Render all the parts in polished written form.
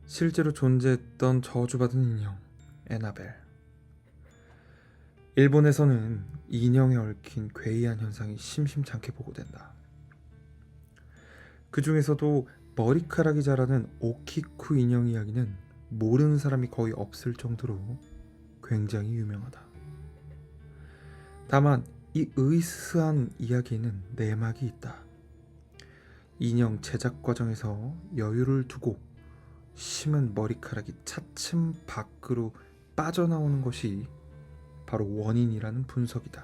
실제로 존재했던 저주받은 인형 에나벨. 일본에서는 인형에 얽힌 괴이한 현상이 심심찮게 보고된다. 그 중에서도 머리카락이 자라는 오키쿠 인형 이야기는 모르는 사람이 거의 없을 정도로 굉장히 유명하다. 다만 이 으스스한 이야기에는 내막이 있다. 인형 제작 과정에서 여유를 두고 심은 머리카락이 차츰 밖으로 빠져나오는 것이 바로 원인이라는 분석이다.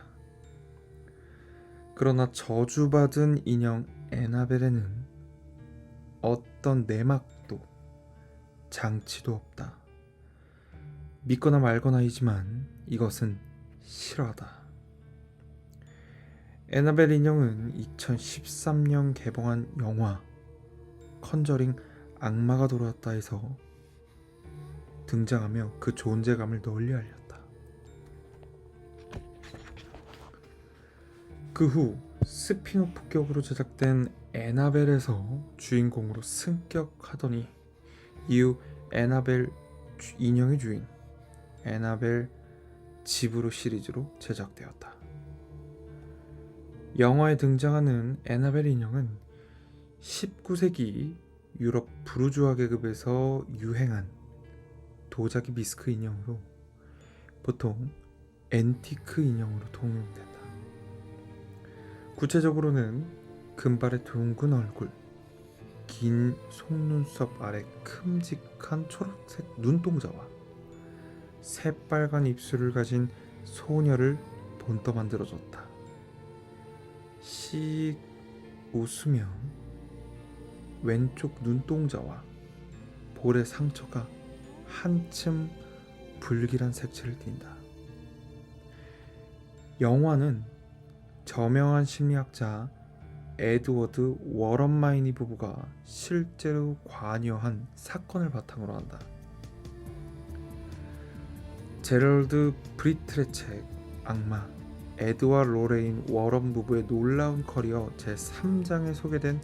그러나 저주받은 인형 에나벨에는 어떤 내막도 장치도 없다. 믿거나 말거나이지만 이것은 실화다. 에나벨 인형은 2013년 개봉한 영화 컨저링 악마가 돌아왔다에서 등장하며 그 존재감을 널리 알렸다. 그 후 스피노프 격으로 제작된 에나벨에서 주인공으로 승격하더니 이후 에나벨 인형의 주인 에나벨 집으로 시리즈로 제작되었다. 영화에 등장하는 에나벨 인형은 19세기 유럽 부르주아 계급에서 유행한 도자기 미스크 인형으로 보통 앤티크 인형으로 통용된다. 구체적으로는 금발의 둥근 얼굴, 긴 속눈썹 아래 큼직한 초록색 눈동자와 새빨간 입술을 가진 소녀를 본떠 만들어줬다. 씩 웃으면 왼쪽 눈동자와 볼의 상처가 한층 불길한 색채를 띈다. 영화는 저명한 심리학자 에드워드 워런마이니 부부가 실제로 관여한 사건을 바탕으로 한다. 제럴드 브리틀의 책 악마, 에드와 로레인 워런 부부의 놀라운 커리어 제3장에 소개된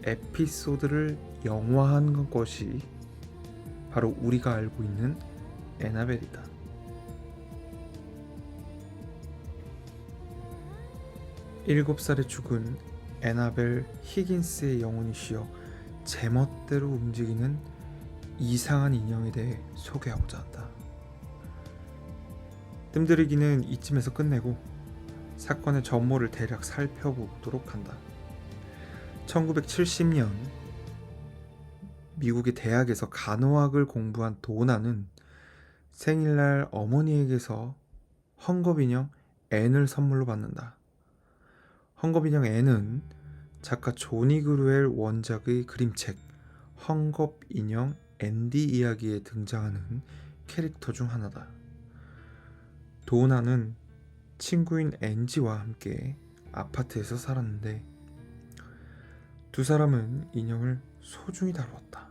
에피소드를 영화한 것이 바로 우리가 알고 있는 에나벨이다. 7살에 죽은 에나벨 히긴스의 영혼이 쉬어 제멋대로 움직이는 이상한 인형에 대해 소개하고자 한다. 뜸들이기는 이쯤에서 끝내고 사건의 전모를 대략 살펴보도록 한다. 1970년 미국의 대학에서 간호학을 공부한 도나는 생일날 어머니에게서 헝겊인형 앤을 선물로 받는다. 헝겊인형 앤은 작가 조니 그루엘 원작의 그림책 헝겊인형 앤디 이야기에 등장하는 캐릭터 중 하나다. 도나는 친구인 앤지와 함께 아파트에서 살았는데 두 사람은 인형을 소중히 다루었다.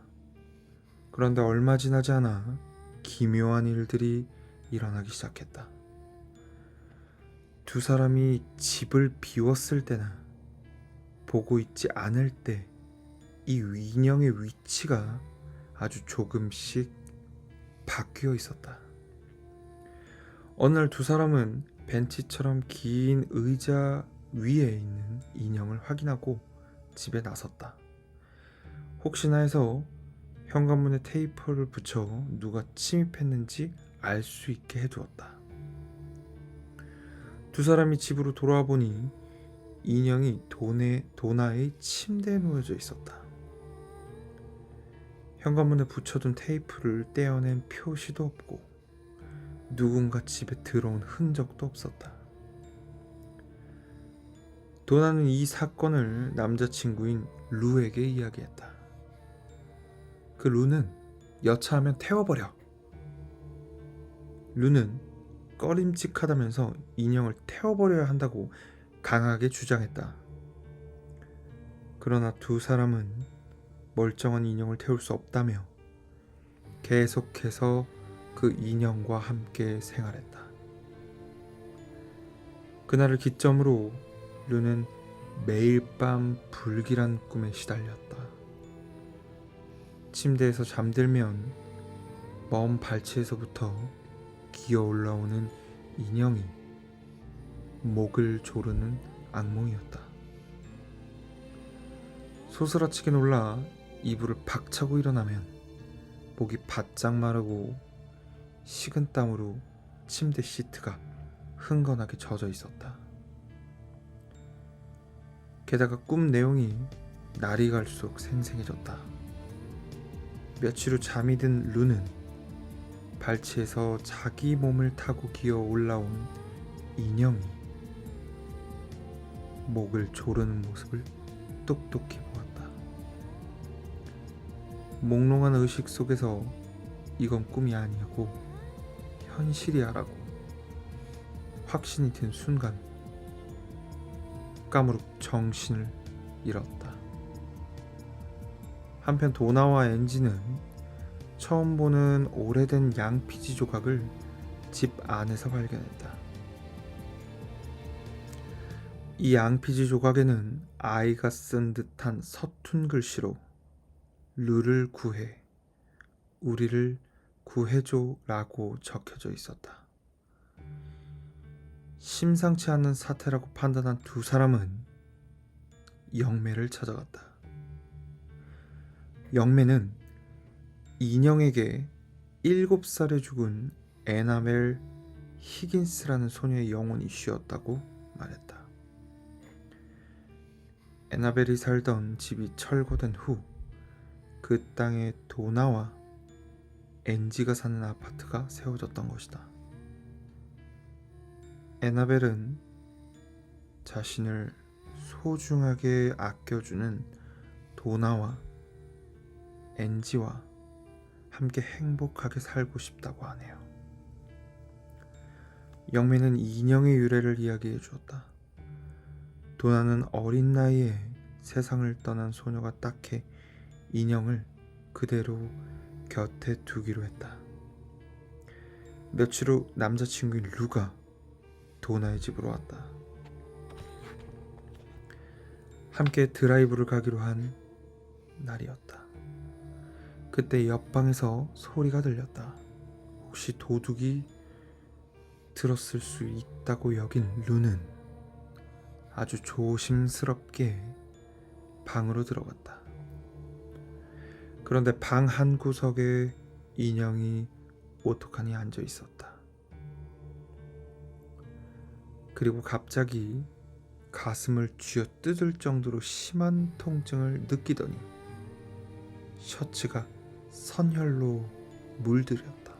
그런데 얼마 지나지 않아 기묘한 일들이 일어나기 시작했다. 두 사람이 집을 비웠을 때나 보고 있지 않을 때 이 인형의 위치가 아주 조금씩 바뀌어 있었다. 어느 날 두 사람은 벤치처럼 긴 의자 위에 있는 인형을 확인하고 집에 나섰다. 혹시나 해서 현관문에 테이프를 붙여 누가 침입했는지 알 수 있게 해두었다. 두 사람이 집으로 돌아와 보니 인형이 도나의 침대에 놓여져 있었다. 현관문에 붙여둔 테이프를 떼어낸 표시도 없고 누군가 집에 들어온 흔적도 없었다. 도나는 이 사건을 남자친구인 루에게 이야기했다. 그 루는 여차하면 태워버려. 루는 꺼림칙하다면서 인형을 태워버려야 한다고 강하게 주장했다. 그러나 두 사람은 멀쩡한 인형을 태울 수 없다며 계속해서 그 인형과 함께 생활했다. 그날을 기점으로 루는 매일 밤 불길한 꿈에 시달렸다. 침대에서 잠들면 먼 발치에서부터 기어 올라오는 인형이 목을 조르는 악몽이었다. 소스라치게 놀라 이불을 박차고 일어나면 목이 바짝 마르고 식은땀으로 침대 시트가 흥건하게 젖어 있었다. 게다가 꿈 내용이 날이 갈수록 생생해졌다. 며칠 후 잠이 든 루는 발치에서 자기 몸을 타고 기어 올라온 인형이 목을 조르는 모습을 똑똑히 보았다. 몽롱한 의식 속에서 이건 꿈이 아니고 현실이야라고 확신이 든 순간 까무룩 정신을 잃었다. 한편 도나와 엔지는 처음 보는 오래된 양피지 조각을 집 안에서 발견했다. 이 양피지 조각에는 아이가 쓴 듯한 서툰 글씨로 루를 구해, 우리를 구해줘 라고 적혀져 있었다. 심상치 않은 사태라고 판단한 두 사람은 영매를 찾아갔다. 영매는 인형에게 7살에 죽은 애나벨 히긴스라는 소녀의 영혼이 쉬었다고 말했다. 애나벨이 살던 집이 철거된 후 그 땅에 도나와 엔지가 사는 아파트가 세워졌던 것이다. 애나벨은 자신을 소중하게 아껴주는 도나와 엔지와 함께 행복하게 살고 싶다고 하네요. 영매는 인형의 유래를 이야기해 주었다. 도나는 어린 나이에 세상을 떠난 소녀가 딱해 인형을 그대로 곁에 두기로 했다. 며칠 후 남자친구인 루가 도나의 집으로 왔다. 함께 드라이브를 가기로 한 날이었다. 그때 옆방에서 소리가 들렸다. 혹시 도둑이 들었을 수 있다고 여긴 루는 아주 조심스럽게 방으로 들어갔다. 그런데 방 한 구석에 인형이 오똑하니 앉아 있었다. 그리고 갑자기 가슴을 쥐어뜯을 정도로 심한 통증을 느끼더니 셔츠가 선혈로 물들였다.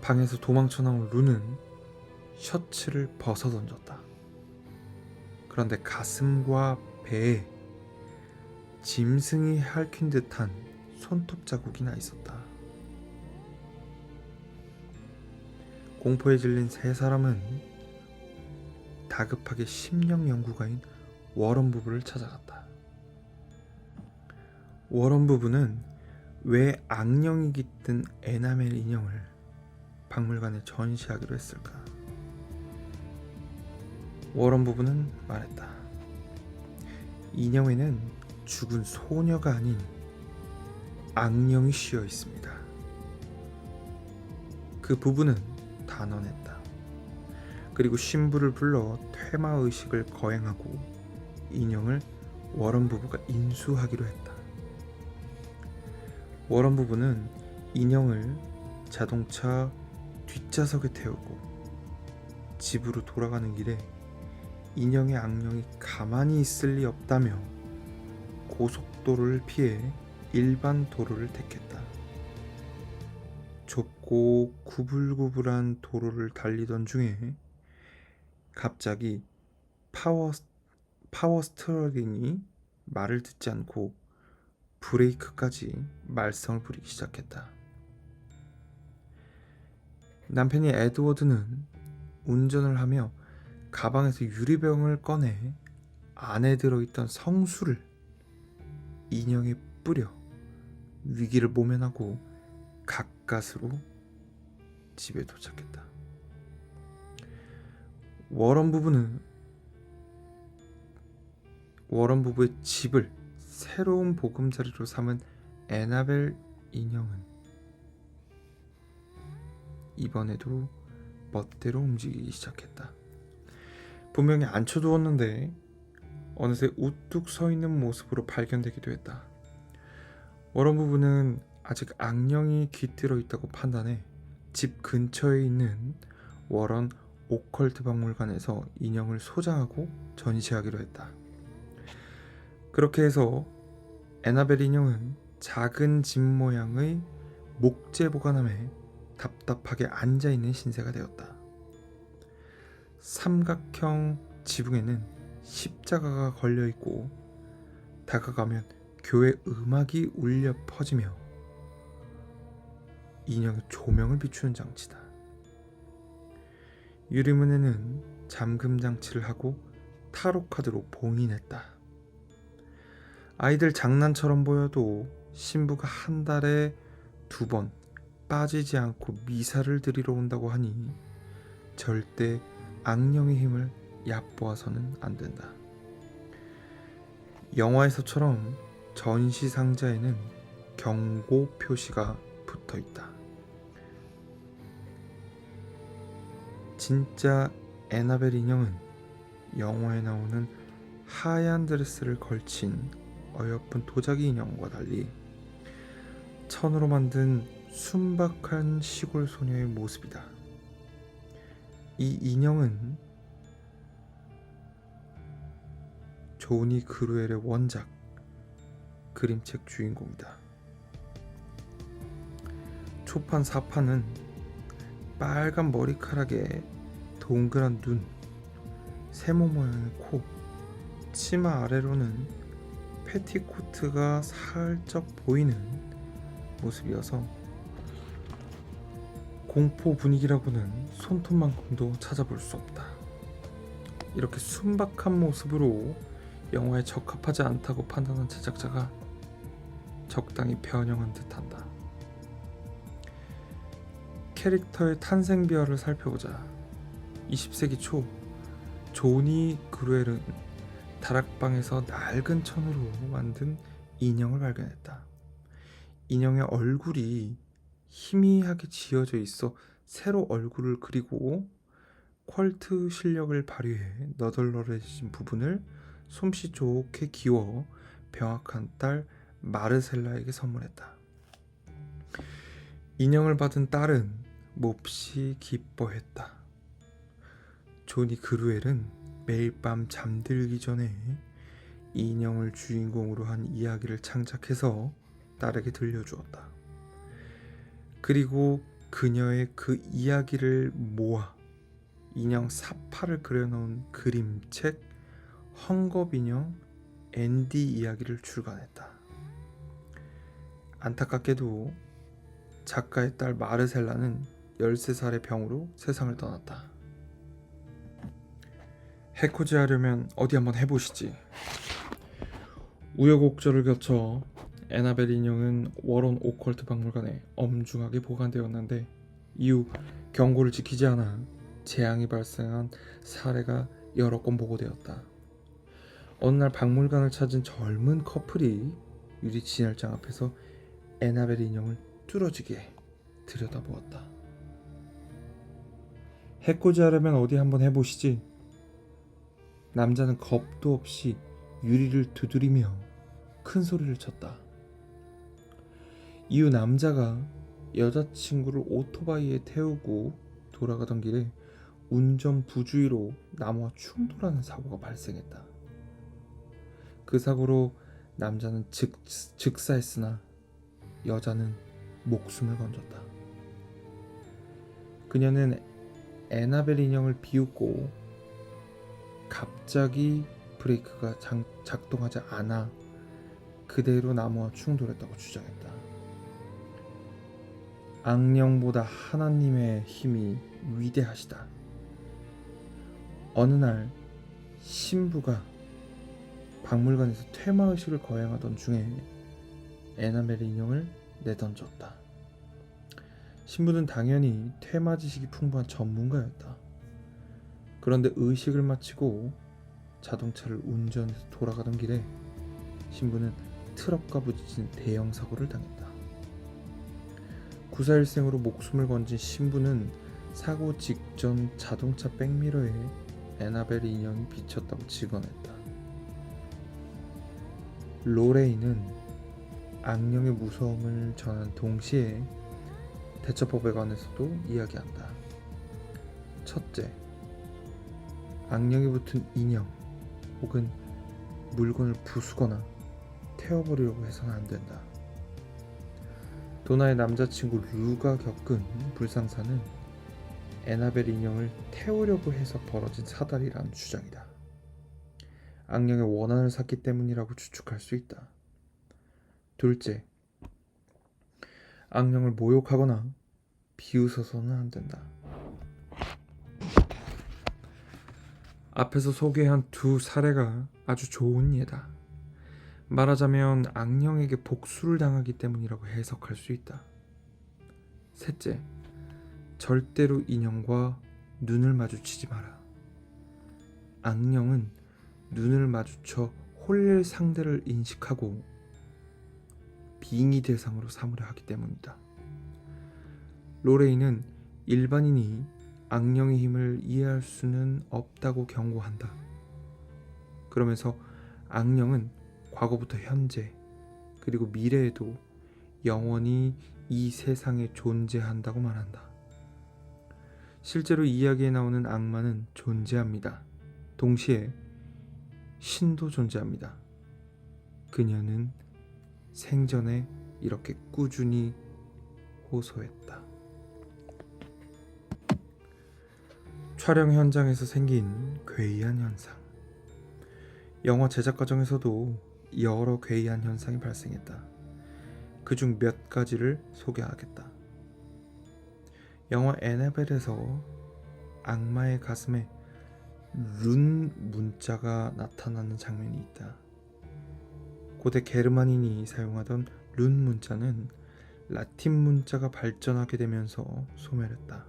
방에서 도망쳐 나온 루는 셔츠를 벗어던졌다. 그런데 가슴과 배에 짐승이 핥힌 듯한 손톱 자국이 나 있었다. 공포에 질린 세 사람은 다급하게 심령 연구가인 워런 부부를 찾아갔다. 워런 부부는 왜 악령이 깃든 에나멜 인형을 박물관에 전시하기로 했을까? 워런 부부는 말했다. 인형에는 죽은 소녀가 아닌 악령이 씌어 있습니다. 그 부부는 단언했다. 그리고 신부를 불러 퇴마의식을 거행하고 인형을 워런 부부가 인수하기로 했다. 워런 부부는 인형을 자동차 뒷좌석에 태우고 집으로 돌아가는 길에 인형의 악령이 가만히 있을 리 없다며 고속도로를 피해 일반 도로를 택했다. 좁고 구불구불한 도로를 달리던 중에 갑자기 파워 스티어링이 말을 듣지 않고 브레이크까지 말썽을 부리기 시작했다. 남편이 에드워드는 운전을 하며 가방에서 유리병을 꺼내 안에 들어있던 성수를 인형에 뿌려 위기를 모면하고 가까스로 집에 도착했다. 워런 부부의 집을 새로운 보금자리로 삼은 애나벨 인형은 이번에도 멋대로 움직이기 시작했다. 분명히 앉혀두었는데 어느새 우뚝 서 있는 모습으로 발견되기도 했다. 워런 부부는 아직 악령이 깃들어 있다고 판단해 집 근처에 있는 워런 오컬트 박물관에서 인형을 소장하고 전시하기로 했다. 그렇게 해서 애나벨 인형은 작은 집 모양의 목재 보관함에 답답하게 앉아있는 신세가 되었다. 삼각형 지붕에는 십자가가 걸려있고 다가가면 교회 음악이 울려 퍼지며 인형의 조명을 비추는 장치다. 유리문에는 잠금 장치를 하고 타로 카드로 봉인했다. 아이들 장난처럼 보여도 신부가 한 달에 2번 빠지지 않고 미사를 드리러 온다고 하니 절대 악령의 힘을 얕보아서는 안 된다. 영화에서처럼 전시 상자에는 경고 표시가 붙어 있다. 진짜 애나벨 인형은 영화에 나오는 하얀 드레스를 걸친 어여쁜 도자기 인형과 달리 천으로 만든 순박한 시골 소녀의 모습이다. 이 인형은 조니 그루엘의 원작 그림책 주인공이다. 초판 4판은 빨간 머리카락에 동그란 눈, 세모 모양의 코, 치마 아래로는 패티코트가 살짝 보이는 모습이어서 공포 분위기라고는 손톱만큼도 찾아볼 수 없다. 이렇게 순박한 모습으로 영화에 적합하지 않다고 판단한 제작자가 적당히 변형한 듯한다. 캐릭터의 탄생 비화를 살펴보자 20세기 초 조니 그루엘은 다락방에서 낡은 천으로 만든 인형을 발견했다. 인형의 얼굴이 희미하게 지어져 있어 새로 얼굴을 그리고 퀄트 실력을 발휘해 너덜너덜해진 부분을 솜씨 좋게 기워 병약한 딸 마르셀라에게 선물했다. 인형을 받은 딸은 몹시 기뻐했다. 조니 그루엘은 매일 밤 잠들기 전에 인형을 주인공으로 한 이야기를 창작해서 딸에게 들려주었다. 그리고 그녀의 그 이야기를 모아 인형 사파를 그려놓은 그림책 헝겊인형 앤디 이야기를 출간했다. 안타깝게도 작가의 딸 마르셀라는 13살의 병으로 세상을 떠났다. 해코지 하려면 어디 한번 해보시지. 우여곡절을 거쳐 애나벨 인형은 워런 오컬트 박물관에 엄중하게 보관되었는데 이후 경고를 지키지 않아 재앙이 발생한 사례가 여러 건 보고되었다. 어느 날 박물관을 찾은 젊은 커플이 유리 진열장 앞에서 애나벨 인형을 뚫어지게 들여다보았다. 해코지 하려면 어디 한번 해보시지. 남자는 겁도 없이 유리를 두드리며 큰 소리를 쳤다. 이후 남자가 여자친구를 오토바이에 태우고 돌아가던 길에 운전 부주의로 나무와 충돌하는 사고가 발생했다. 그 사고로 남자는 즉사했으나 여자는 목숨을 건졌다. 그녀는 애나벨 인형을 비웃고 갑자기 브레이크가 작동하지 않아 그대로 나무와 충돌했다고 주장했다. 악령보다 하나님의 힘이 위대하시다. 어느 날 신부가 박물관에서 퇴마의식을 거행하던 중에 애나벨 인형을 내던졌다. 신부는 당연히 퇴마 지식이 풍부한 전문가였다. 그런데 의식을 마치고 자동차를 운전해서 돌아가던 길에 신부는 트럭과 부딪힌 대형 사고를 당했다. 구사일생으로 목숨을 건진 신부는 사고 직전 자동차 백미러에 애나벨 인형이 비쳤다고 증언했다. 로레이는 악령의 무서움을 전한 동시에 대처법에 관해서도 이야기한다. 첫째, 악령이 붙은 인형 혹은 물건을 부수거나 태워버리려고 해서는 안 된다. 도나의 남자친구 루가 겪은 불상사는 애나벨 인형을 태우려고 해서 벌어진 사달이라는 주장이다. 악령의 원한을 샀기 때문이라고 추측할 수 있다. 둘째, 악령을 모욕하거나 비웃어서는 안 된다. 앞에서 소개한 두 사례가 아주 좋은 예다. 말하자면 악령에게 복수를 당하기 때문이라고 해석할 수 있다. 셋째, 절대로 인형과 눈을 마주치지 마라. 악령은 눈을 마주쳐 홀릴 상대를 인식하고 빙의 대상으로 삼으려 하기 때문이다. 로레이는 일반인이 악령의 힘을 이해할 수는 없다고 경고한다. 그러면서 악령은 과거부터 현재 그리고 미래에도 영원히 이 세상에 존재한다고 말한다. 실제로 이야기에 나오는 악마는 존재합니다. 동시에 신도 존재합니다. 그녀는 생전에 이렇게 꾸준히 호소했다. 촬영 현장에서 생긴 괴이한 현상. 영화 제작 과정에서도 여러 괴이한 현상이 발생했다. 그중 몇 가지를 소개하겠다. 영화 애나벨에서 악마의 가슴에 룬 문자가 나타나는 장면이 있다. 고대 게르만인이 사용하던 룬 문자는 라틴 문자가 발전하게 되면서 소멸했다.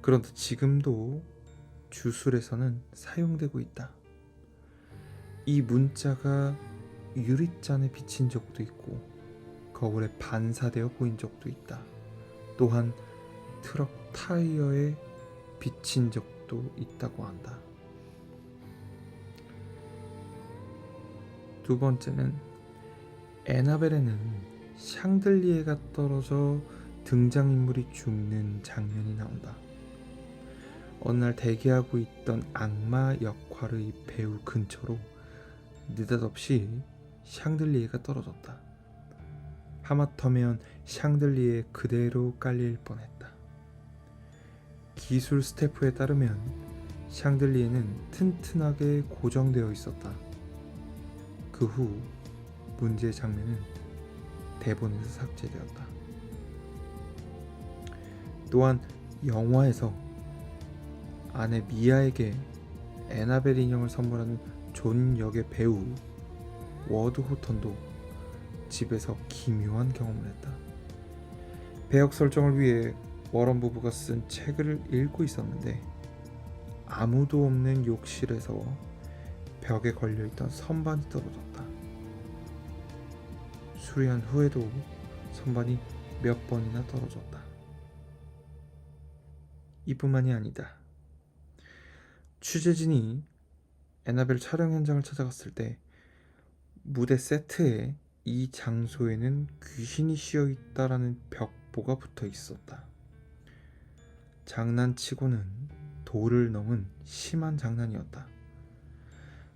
그런데 지금도 주술에서는 사용되고 있다. 이 문자가 유리잔에 비친 적도 있고 거울에 반사되어 보인 적도 있다. 또한 트럭 타이어에 비친 적도 있다고 한다. 두 번째는 애나벨에는 샹들리에가 떨어져 등장인물이 죽는 장면이 나온다. 어느 날 대기하고 있던 악마 역할의 배우 근처로 느닷없이 샹들리에가 떨어졌다. 하마터면 샹들리에 그대로 깔릴 뻔했다. 기술 스태프에 따르면 샹들리에는 튼튼하게 고정되어 있었다. 그 후 문제의 장면은 대본에서 삭제되었다. 또한 영화에서 아내 미아에게 애나벨 인형을 선물하는 존 역의 배우 워드 호턴도 집에서 기묘한 경험을 했다. 배역 설정을 위해 워런 부부가 쓴 책을 읽고 있었는데 아무도 없는 욕실에서 벽에 걸려있던 선반이 떨어졌다. 수리한 후에도 선반이 몇 번이나 떨어졌다. 이뿐만이 아니다. 취재진이 애나벨 촬영 현장을 찾아갔을 때 무대 세트에 이 장소에는 귀신이 쉬어 있다라는 벽보가 붙어 있었다. 장난치고는 도를 넘은 심한 장난이었다.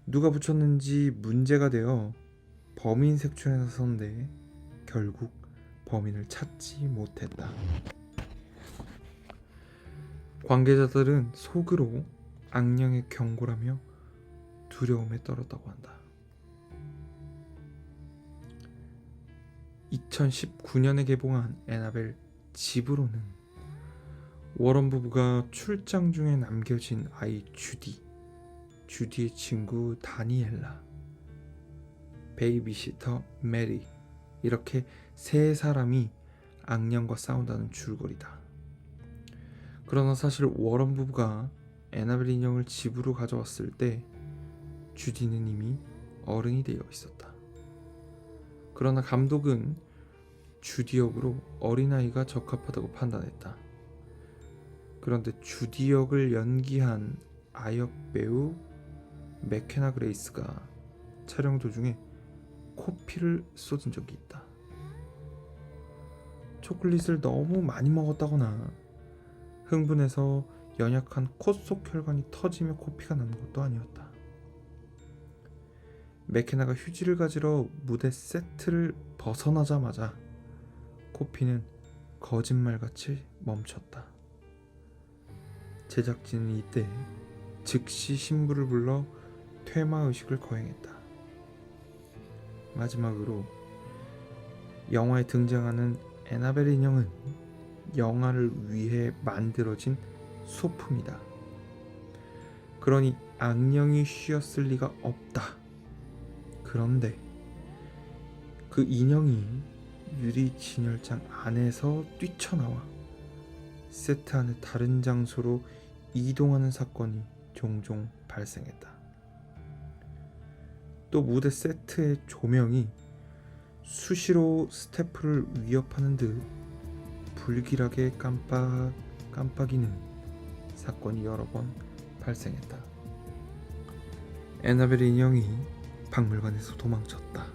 누가 붙였는지 문제가 되어 범인 색출에 나섰는데 결국 범인을 찾지 못했다. 관계자들은 속으로 악령의 경고라며 두려움에 떨었다고 한다. 2019년에 개봉한 애나벨 집으로는 워런 부부가 출장 중에 남겨진 아이 주디의 친구 다니엘라, 베이비시터 메리, 이렇게 세 사람이 악령과 싸운다는 줄거리다. 그러나 사실 워런 부부가 애나벨 인형을 집으로 가져왔을 때 주디는 이미 어른이 되어 있었다. 그러나 감독은 주디 역으로 어린아이가 적합하다고 판단했다. 그런데 주디 역을 연기한 아역 배우 맥케나 그레이스가 촬영 도중에 코피를 쏟은 적이 있다. 초콜릿을 너무 많이 먹었다거나 흥분해서 연약한 코 속 혈관이 터지며 코피가 나는 것도 아니었다. 맥케나가 휴지를 가지러 무대 세트를 벗어나자마자 코피는 거짓말같이 멈췄다. 제작진은 이때 즉시 신부를 불러 퇴마의식을 거행했다. 마지막으로 영화에 등장하는 애나벨 인형은 영화를 위해 만들어진 소품이다. 그러니 악령이 쉬었을 리가 없다. 그런데 그 인형이 유리 진열장 안에서 뛰쳐나와 세트 안의 다른 장소로 이동하는 사건이 종종 발생했다. 또 무대 세트의 조명이 수시로 스태프를 위협하는 듯 불길하게 깜빡이는 사건이 여러 번 발생했다. 애나벨 인형이 박물관에서 도망쳤다.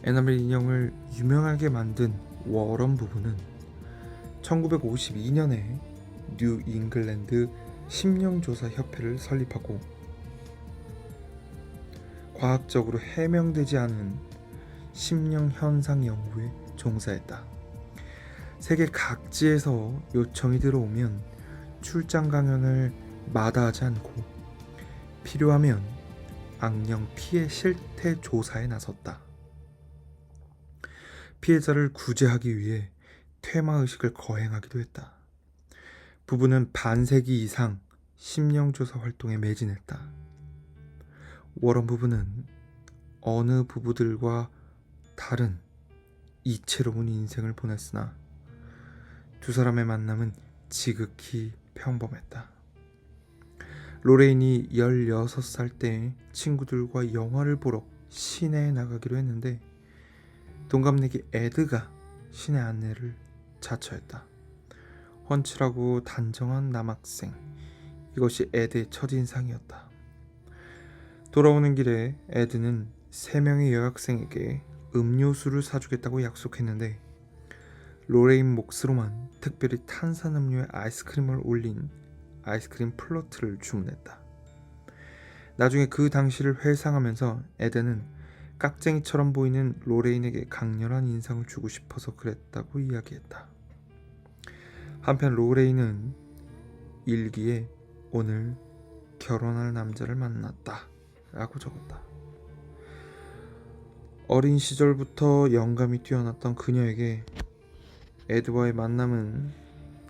애나벨 인형을 유명하게 만든 워런 부부는 1952년에 뉴 잉글랜드 심령조사 협회를 설립하고 과학적으로 해명되지 않은 심령 현상 연구에 종사했다. 세계 각지에서 요청이 들어오면 출장 강연을 마다하지 않고 필요하면 악령 피해 실태 조사에 나섰다. 피해자를 구제하기 위해 퇴마의식을 거행하기도 했다. 부부는 반세기 이상 심령조사 활동에 매진했다. 워런 부부는 어느 부부들과 다른 이채로운 인생을 보냈으나 두 사람의 만남은 지극히 평범했다. 로레인이 16살 때 친구들과 영화를 보러 시내에 나가기로 했는데 동갑내기 에드가 시내 안내를 자처했다. 훤칠하고 단정한 남학생, 이것이 에드의 첫인상이었다. 돌아오는 길에 에드는 3명의 여학생에게 음료수를 사주겠다고 약속했는데 로레인 몫으로만 특별히 탄산음료에 아이스크림을 올린 아이스크림 플로트를 주문했다. 나중에 그 당시를 회상하면서 에드는 깍쟁이처럼 보이는 로레인에게 강렬한 인상을 주고 싶어서 그랬다고 이야기했다. 한편 로레인은 일기에 오늘 결혼할 남자를 만났다 라고 적었다. 어린 시절부터 영감이 뛰어났던 그녀에게 에드와의 만남은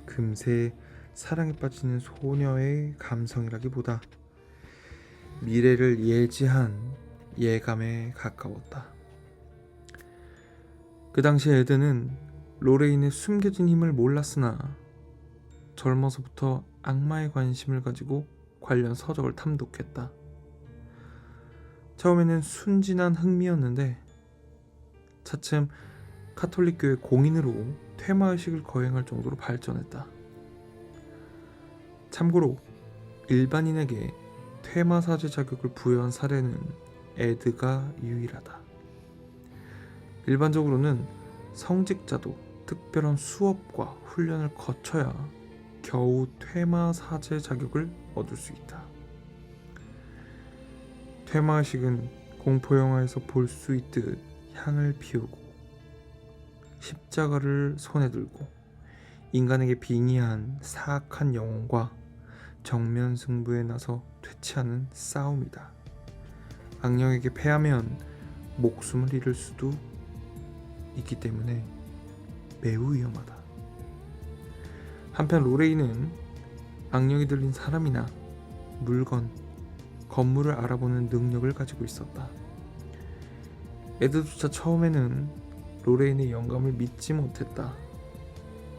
금세 사랑에 빠지는 소녀의 감성이라기보다 미래를 예지한 예감에 가까웠다. 그 당시 에드는 로레인의 숨겨진 힘을 몰랐으나 젊어서부터 악마에 관심을 가지고 관련 서적을 탐독했다. 처음에는 순진한 흥미였는데 차츰 카톨릭교회 공인으로 퇴마의식을 거행할 정도로 발전했다. 참고로 일반인에게 퇴마사제 자격을 부여한 사례는 에드가 유일하다. 일반적으로는 성직자도 특별한 수업과 훈련을 거쳐야 겨우 퇴마사제 자격을 얻을 수 있다. 퇴마의식은 공포영화에서 볼 수 있듯 향을 피우고 십자가를 손에 들고 인간에게 빙의한 사악한 영혼과 정면 승부에 나서 퇴치하는 싸움이다. 악령에게 패하면 목숨을 잃을 수도 있기 때문에 매우 위험하다. 한편 로레인은 악령이 들린 사람이나 물건, 건물을 알아보는 능력을 가지고 있었다. 에드조차 처음에는 로레인의 영감을 믿지 못했다.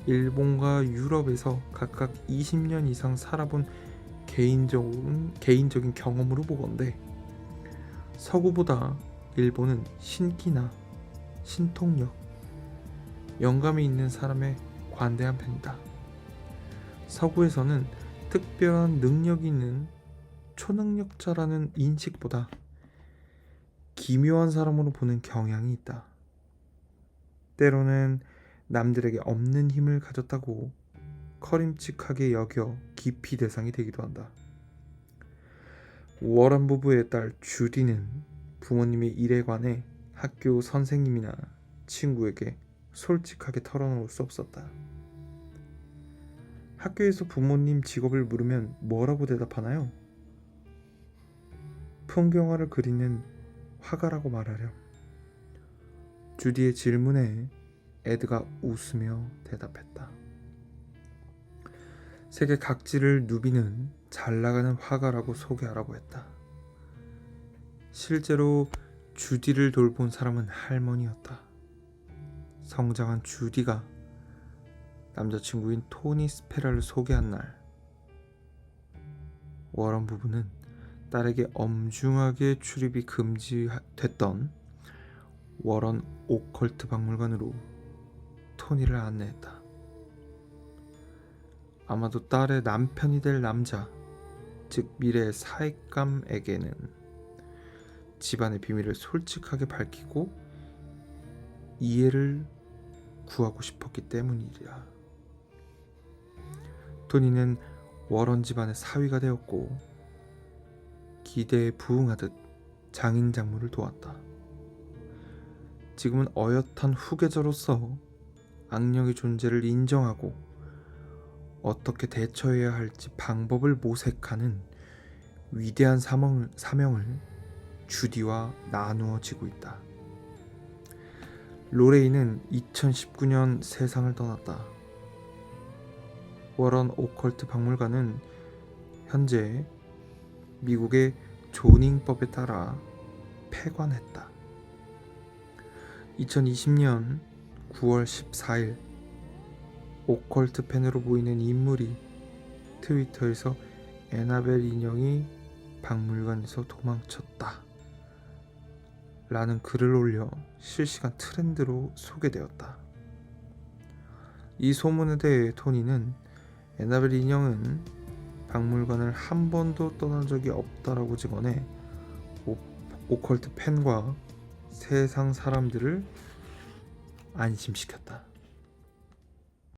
일본과 유럽에서 각각 20년 이상 살아본 개인적인 경험으로 보건대 서구보다 일본은 신기나 신통력, 영감이 있는 사람에 관대한 편이다. 서구에서는 특별한 능력이 있는 초능력자라는 인식보다 기묘한 사람으로 보는 경향이 있다. 때로는 남들에게 없는 힘을 가졌다고 꺼림칙하게 여겨 기피 대상이 되기도 한다. 워런 부부의 딸 주디는 부모님의 일에 관해 학교 선생님이나 친구에게 솔직하게 털어놓을 수 없었다. 학교에서 부모님 직업을 물으면 뭐라고 대답하나요? 풍경화를 그리는 화가라고 말하렴. 주디의 질문에 에드가 웃으며 대답했다. 세계 각지를 누비는 잘 나가는 화가라고 소개하라고 했다. 실제로 주디를 돌본 사람은 할머니였다. 성장한 주디가 남자친구인 토니 스페라를 소개한 날, 워런 부부는 딸에게 엄중하게 출입이 금지됐던 워런 오컬트 박물관으로 토니를 안내했다. 아마도 딸의 남편이 될 남자, 즉 미래의 사익감에게는 집안의 비밀을 솔직하게 밝히고 이해를 구하고 싶었기 때문이라. 토니는 워런 집안의 사위가 되었고 기대에 부응하듯 장인 장모를 도왔다. 지금은 어엿한 후계자로서 악령의 존재를 인정하고 어떻게 대처해야 할지 방법을 모색하는 위대한 사명을 주디와 나누어지고 있다. 로레이는 2019년 세상을 떠났다. 워런 오컬트 박물관은 현재 미국의 조닝법에 따라 폐관했다. 2020년 9월 14일 오컬트 팬으로 보이는 인물이 트위터에서 애나벨 인형이 박물관에서 도망쳤다 라는 글을 올려 실시간 트렌드로 소개되었다. 이 소문에 대해 토니는 애나벨 인형은 박물관을 한 번도 떠난 적이 없다라고 증언해 오컬트 팬과 세상 사람들을 안심시켰다.